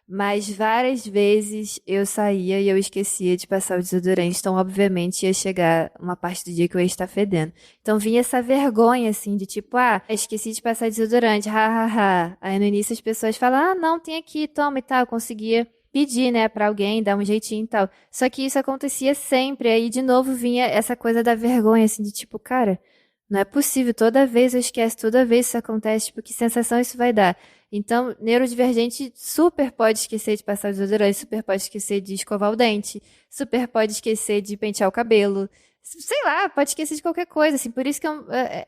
Mas várias vezes eu saía e eu esquecia de passar o desodorante, então obviamente ia chegar uma parte do dia que eu ia estar fedendo. Então vinha essa vergonha, assim, de tipo, esqueci de passar desodorante, ha. Aí no início as pessoas falam, não, tem aqui, toma e tal, eu conseguia pedir, né, pra alguém, dar um jeitinho e tal. Só que isso acontecia sempre, aí de novo vinha essa coisa da vergonha, assim, de tipo, cara, não é possível, toda vez eu esqueço, toda vez isso acontece, tipo, que sensação isso vai dar? Então, neurodivergente super pode esquecer de passar o desodorante, super pode esquecer de escovar o dente, super pode esquecer de pentear o cabelo, sei lá, pode esquecer de qualquer coisa, assim, por isso que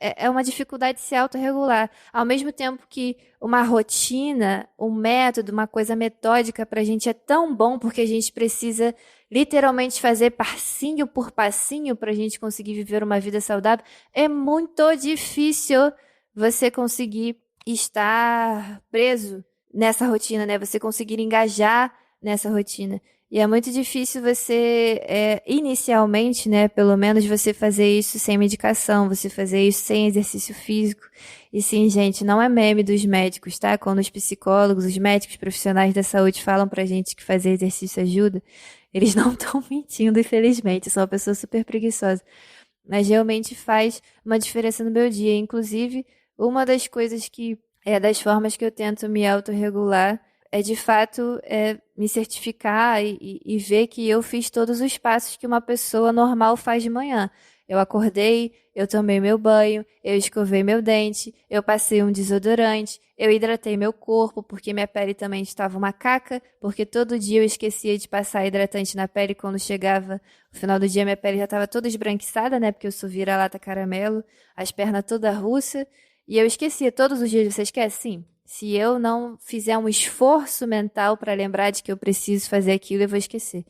é uma dificuldade de se autorregular. Ao mesmo tempo que uma rotina, um método, uma coisa metódica pra gente é tão bom, porque a gente precisa literalmente fazer passinho por passinho pra gente conseguir viver uma vida saudável, é muito difícil você conseguir estar preso nessa rotina, né? Você conseguir engajar nessa rotina. E é muito difícil você, inicialmente, né? Pelo menos você fazer isso sem medicação, você fazer isso sem exercício físico. E sim, gente, não é meme dos médicos, tá? Quando os psicólogos, os médicos profissionais da saúde falam pra gente que fazer exercício ajuda, eles não estão mentindo, infelizmente. Eu sou uma pessoa super preguiçosa. Mas realmente faz uma diferença no meu dia. Inclusive, uma das coisas que das formas que eu tento me autorregular é de fato me certificar e ver que eu fiz todos os passos que uma pessoa normal faz de manhã. Eu acordei, eu tomei meu banho, eu escovei meu dente, eu passei um desodorante, eu hidratei meu corpo, porque minha pele também estava uma caca, porque todo dia eu esquecia de passar hidratante na pele quando chegava no final do dia minha pele já estava toda esbranquiçada, né, porque eu sou vira-lata caramelo, as pernas toda russa, e eu esquecia todos os dias, você esquece? Sim. Se eu não fizer um esforço mental para lembrar de que eu preciso fazer aquilo, eu vou esquecer.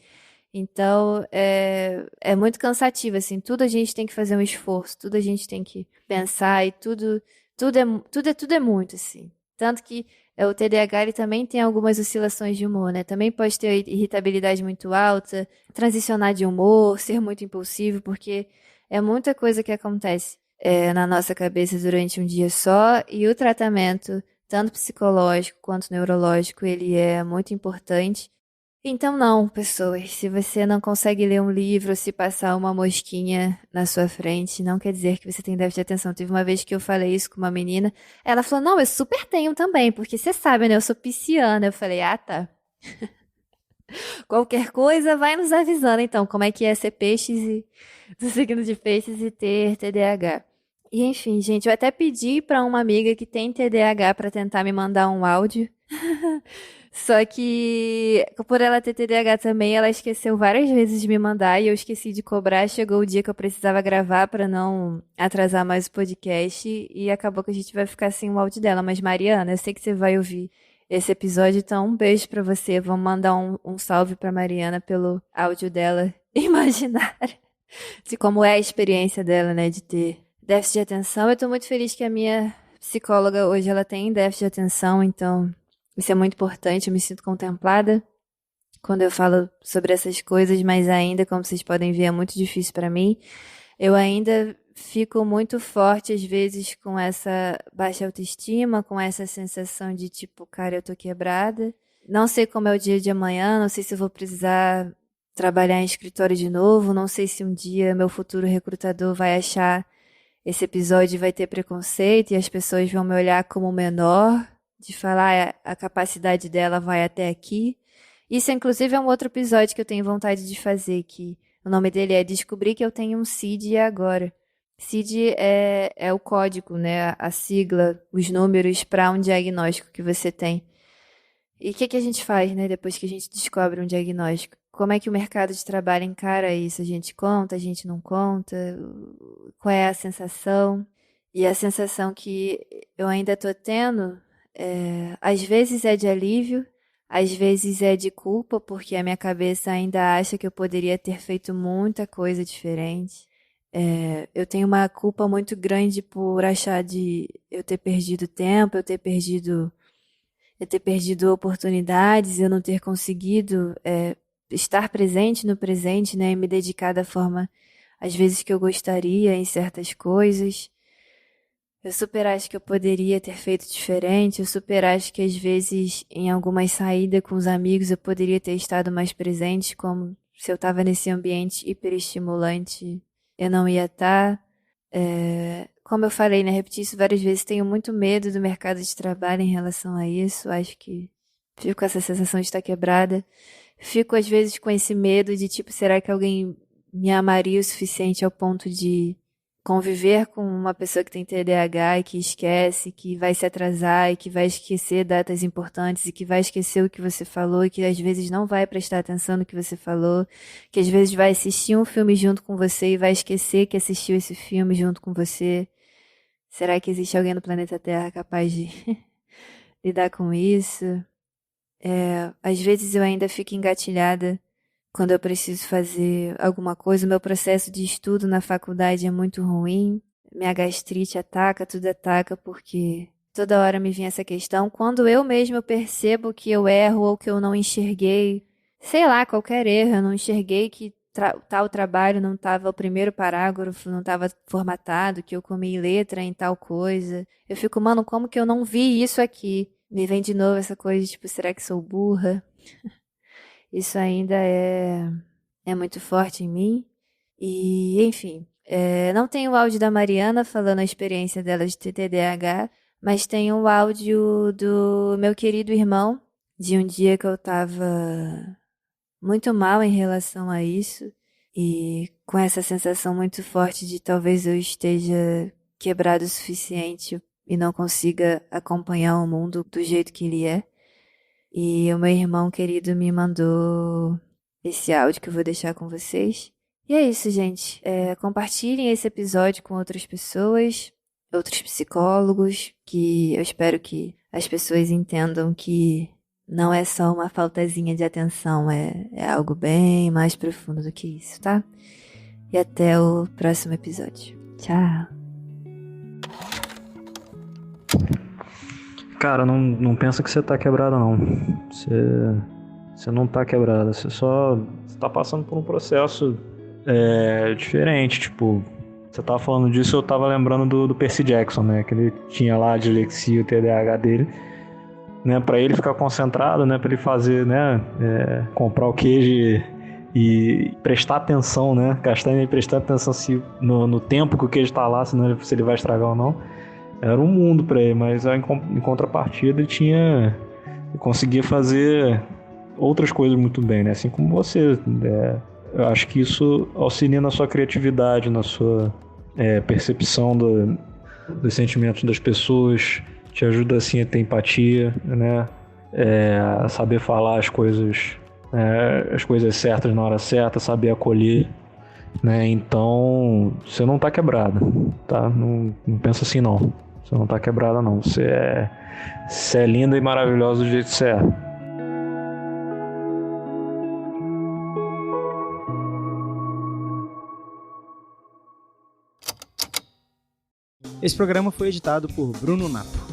Então, é muito cansativo, assim, tudo a gente tem que fazer um esforço, tudo a gente tem que pensar e tudo é muito, assim. Tanto que o TDAH ele também tem algumas oscilações de humor, né? Também pode ter irritabilidade muito alta, transicionar de humor, ser muito impulsivo, porque é muita coisa que acontece na nossa cabeça durante um dia só, e o tratamento, tanto psicológico quanto neurológico, ele é muito importante. Então, não, pessoas, se você não consegue ler um livro, se passar uma mosquinha na sua frente, não quer dizer que você tem déficit de atenção. Teve uma vez que eu falei isso com uma menina, ela falou, não, eu super tenho também, porque você sabe, né, eu sou pisciana. Eu falei, tá. Qualquer coisa vai nos avisando, então, como é que é ser peixes e do signo de peixes e ter TDAH. E enfim, gente, eu até pedi pra uma amiga que tem TDAH pra tentar me mandar um áudio. Só que, por ela ter TDAH também, ela esqueceu várias vezes de me mandar e eu esqueci de cobrar. Chegou o dia que eu precisava gravar pra não atrasar mais o podcast e acabou que a gente vai ficar sem o áudio dela. Mas, Mariana, eu sei que você vai ouvir esse episódio, então um beijo pra você. Vamos mandar um salve pra Mariana pelo áudio dela imaginário de como é a experiência dela, né, de ter déficit de atenção. Eu tô muito feliz que a minha psicóloga hoje ela tem déficit de atenção, então isso é muito importante, eu me sinto contemplada quando eu falo sobre essas coisas, mas ainda, como vocês podem ver, é muito difícil pra mim. Eu ainda fico muito forte, às vezes, com essa baixa autoestima, com essa sensação de tipo, cara, eu tô quebrada. Não sei como é o dia de amanhã, não sei se eu vou precisar trabalhar em escritório de novo, não sei se um dia meu futuro recrutador vai achar esse episódio e vai ter preconceito e as pessoas vão me olhar como menor, de falar a capacidade dela vai até aqui. Isso, inclusive, é um outro episódio que eu tenho vontade de fazer, que o nome dele é Descobrir que eu tenho um CID agora. CID é o código, né? A sigla, os números para um diagnóstico que você tem. E o que a gente faz, né, depois que a gente descobre um diagnóstico? Como é que o mercado de trabalho encara isso? A gente conta, a gente não conta? Qual é a sensação? E a sensação que eu ainda tô tendo, às vezes é de alívio, às vezes é de culpa, porque a minha cabeça ainda acha que eu poderia ter feito muita coisa diferente. Eu tenho uma culpa muito grande por achar de eu ter perdido tempo, eu ter perdido oportunidades, eu não ter conseguido estar presente no presente, né? E me dedicar da forma, às vezes, que eu gostaria em certas coisas. Eu super acho que eu poderia ter feito diferente. Eu super acho que, às vezes, em algumas saídas com os amigos, eu poderia ter estado mais presente, como se eu estava nesse ambiente hiperestimulante, eu não ia estar. Como eu falei, né? Repeti isso várias vezes, tenho muito medo do mercado de trabalho em relação a isso. Acho que fico com essa sensação de estar quebrada. Fico, às vezes, com esse medo de, tipo, será que alguém me amaria o suficiente ao ponto de conviver com uma pessoa que tem TDAH e que esquece, que vai se atrasar e que vai esquecer datas importantes e que vai esquecer o que você falou e que às vezes não vai prestar atenção no que você falou, que às vezes vai assistir um filme junto com você e vai esquecer que assistiu esse filme junto com você. Será que existe alguém no planeta Terra capaz de lidar com isso? Às vezes eu ainda fico engatilhada quando eu preciso fazer alguma coisa. O meu processo de estudo na faculdade é muito ruim. Minha gastrite ataca, tudo ataca, porque toda hora me vem essa questão. Quando eu mesma percebo que eu erro ou que eu não enxerguei, sei lá, qualquer erro, eu não enxerguei que tal trabalho não estava, o primeiro parágrafo não estava formatado, que eu comi letra em tal coisa. Eu fico, mano, como que eu não vi isso aqui? Me vem de novo essa coisa, tipo, será que sou burra? Isso ainda é muito forte em mim. E, enfim, não tem o áudio da Mariana falando a experiência dela de ter TDAH, mas tem o áudio do meu querido irmão, de um dia que eu tava muito mal em relação a isso, e com essa sensação muito forte de talvez eu esteja quebrado o suficiente e não consiga acompanhar o mundo do jeito que ele é. E o meu irmão querido me mandou esse áudio que eu vou deixar com vocês. E é isso, gente. Compartilhem esse episódio com outras pessoas, outros psicólogos, que eu espero que as pessoas entendam que não é só uma faltazinha de atenção, é algo bem mais profundo do que isso, tá? E até o próximo episódio. Tchau! Cara, não pensa que você tá quebrada, não. Você não tá quebrada. Você tá passando por um processo diferente. Tipo, você tava falando disso, eu tava lembrando do Percy Jackson, né? Que ele tinha lá a dislexia e o TDAH dele. Né, pra ele ficar concentrado, né? Pra ele fazer, né? Comprar o queijo e prestar atenção, né? Gastar e prestar atenção no tempo que o queijo tá lá, se ele vai estragar ou não. Era um mundo pra ele, mas em contrapartida ele conseguia fazer outras coisas muito bem, né? Assim como você. Eu acho que isso auxilia na sua criatividade, na sua percepção dos sentimentos das pessoas, te ajuda assim a ter empatia, né? A saber falar as coisas certas na hora certa, saber acolher, né? Então, você não tá quebrada, tá? Não pensa assim, não. Você não tá quebrada, não. Você é linda e maravilhosa do jeito que você é. Esse programa foi editado por Bruno Napo.